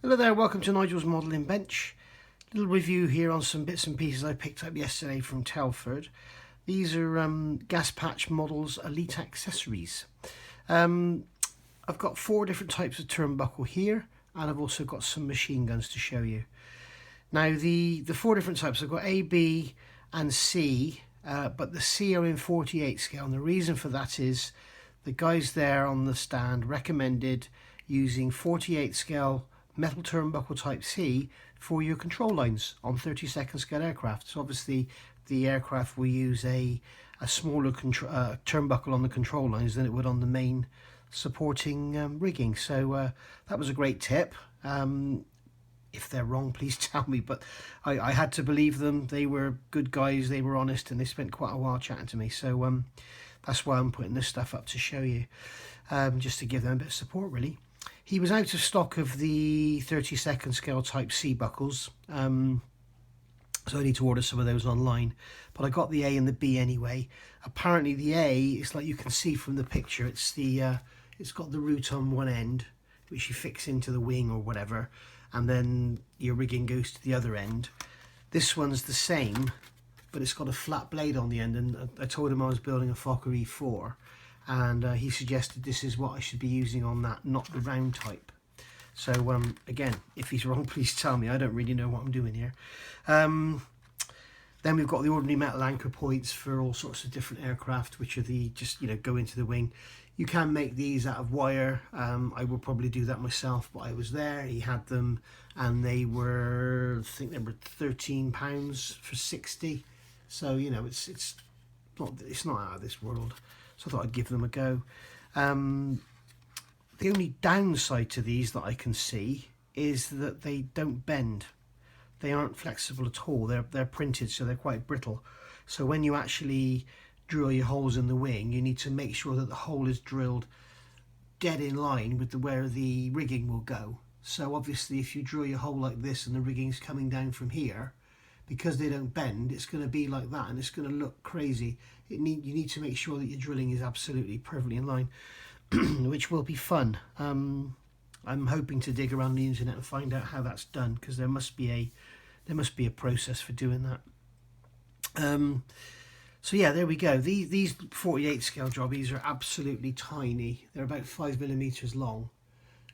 Hello there, welcome to Nigel's Modelling Bench. Little review here on some bits and pieces I picked up yesterday from Telford. These are Gaspatch Models Elite Accessories. I've got 4 different types of turnbuckle here, and I've also got some machine guns to show you. Now the 4 different types, I've got A, B and C, but the C are in 48 scale, and the reason for that is the guys there on the stand recommended using 48 scale metal turnbuckle type C for your control lines on 32nd scale aircraft. So obviously the aircraft will use a smaller turnbuckle on the control lines than it would on the main supporting rigging. So that was a great tip. If they're wrong, please tell me, but I had to believe them. They were good guys, they were honest, and they spent quite a while chatting to me. So that's why I'm putting this stuff up to show you, just to give them a bit of support really. He was out of stock of the 32nd scale type C buckles, so I need to order some of those online, but I got the A and the B anyway. Apparently the A, it's like you can see from the picture, it's got the root on one end which you fix into the wing or whatever, and then your rigging goes to the other end. This one's the same, but it's got a flat blade on the end, and I told him I was building a Fokker E4, and he suggested this is what I should be using on that, not the round type. So again, if he's wrong, please tell me. I don't really know what I'm doing here. Then we've got the ordinary metal anchor points for all sorts of different aircraft, which are the just go into the wing. You can make these out of wire. I will probably do that myself, but I was there, he had them, and they were, I think they were £13 for 60. So it's not out of this world. So I thought I'd give them a go. The only downside to these that I can see is that they don't bend. They aren't flexible at all. They're printed, so they're quite brittle. So when you actually drill your holes in the wing, you need to make sure that the hole is drilled dead in line with where the rigging will go. So obviously if you drill your hole like this and the rigging's coming down from here, because they don't bend, it's going to be like that, and it's going to look crazy. You need to make sure that your drilling is absolutely perfectly in line, which will be fun. I'm hoping to dig around the internet and find out how that's done, because there must be a process for doing that. So yeah, there we go. These 48 scale jobbies are absolutely tiny. They're about 5mm long,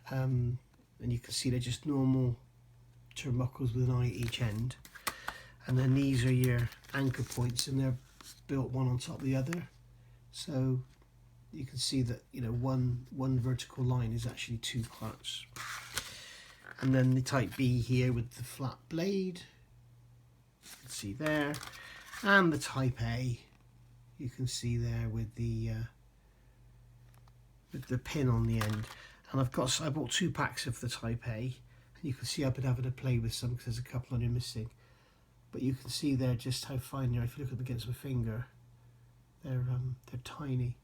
and you can see they're just normal turnbuckles with an eye at each end. And then these are your anchor points, and they're built one on top of the other. So you can see that one vertical line is actually 2 parts. And then the type B here with the flat blade, you can see there, and the type A, you can see there with the pin on the end. And I bought 2 packs of the type A, and you can see I've been having to play with some because there's a couple on here missing. But you can see there just how fine they are. If you look up against my finger, they're tiny.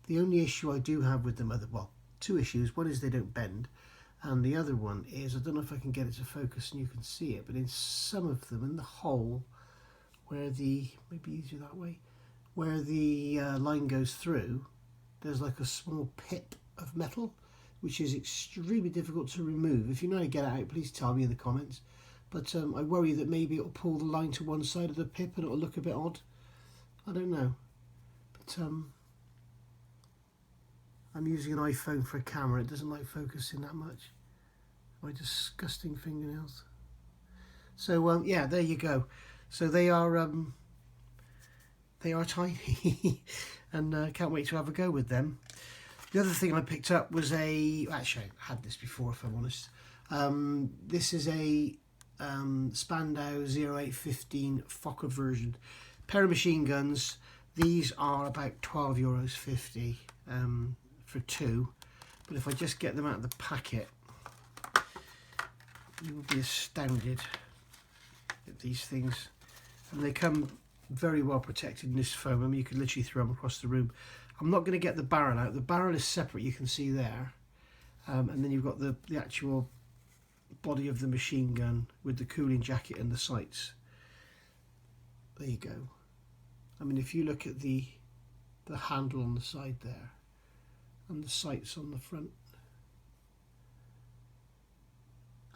The only issue I do have with them, well, 2 issues. One is they don't bend, and the other one is, I don't know if I can get it to focus and you can see it, but in some of them, in the hole where maybe easier that way, where the line goes through, there's like a small pip of metal, which is extremely difficult to remove. If you know how to get it out, please tell me in the comments. But I worry that maybe it'll pull the line to one side of the pip and it'll look a bit odd. I don't know. But I'm using an iPhone for a camera. It doesn't like focusing that much. My disgusting fingernails. So yeah, there you go. So they are tiny, and can't wait to have a go with them. The other thing I picked up was actually I had this before if I'm honest. This is a Spandau 0815 Fokker version. Pair of machine guns. These are about €12.50 for 2. But if I just get them out of the packet, you will be astounded at these things. And they come very well protected in this foam. I mean, you could literally throw them across the room. I'm not going to get the barrel out. The barrel is separate, you can see there. And then you've got the actual body of the machine gun with the cooling jacket and the sights. There you go. I mean, if you look at the handle on the side there and the sights on the front,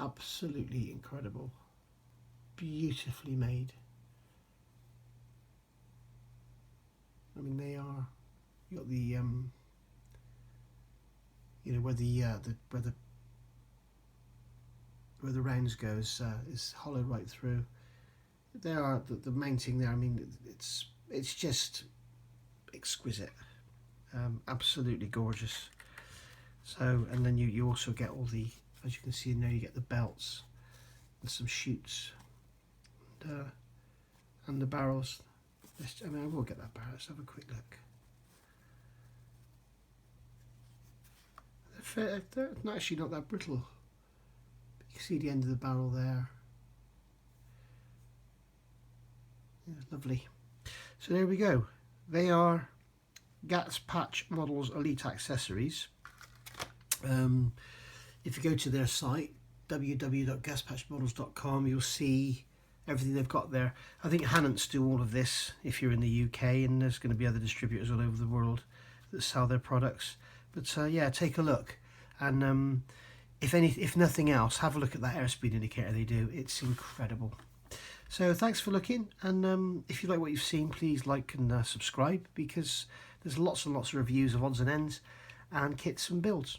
Absolutely incredible. Beautifully made. I mean, they are. You got the you know, where the rounds goes is hollowed right through. There are the mounting there. I mean, it's just exquisite. Absolutely gorgeous. So, and then you also get all the, as you can see in there, you get the belts and some chutes and the barrels. I mean, I will get that barrel. Let's have a quick look. They're actually not that brittle. You can see the end of the barrel there. Yeah, lovely. So there we go. They are Gaspatch Models Elite Accessories. If you go to their site, www.gaspatchmodels.com, you'll see everything they've got there. I think Hannants do all of this if you're in the UK, and there's going to be other distributors all over the world that sell their products. But yeah, take a look, and if nothing else, have a look at that airspeed indicator they do. It's incredible. So thanks for looking, and if you like what you've seen, please like and subscribe, because there's lots and lots of reviews of odds and ends and kits and builds.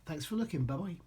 Thanks for looking. Bye bye.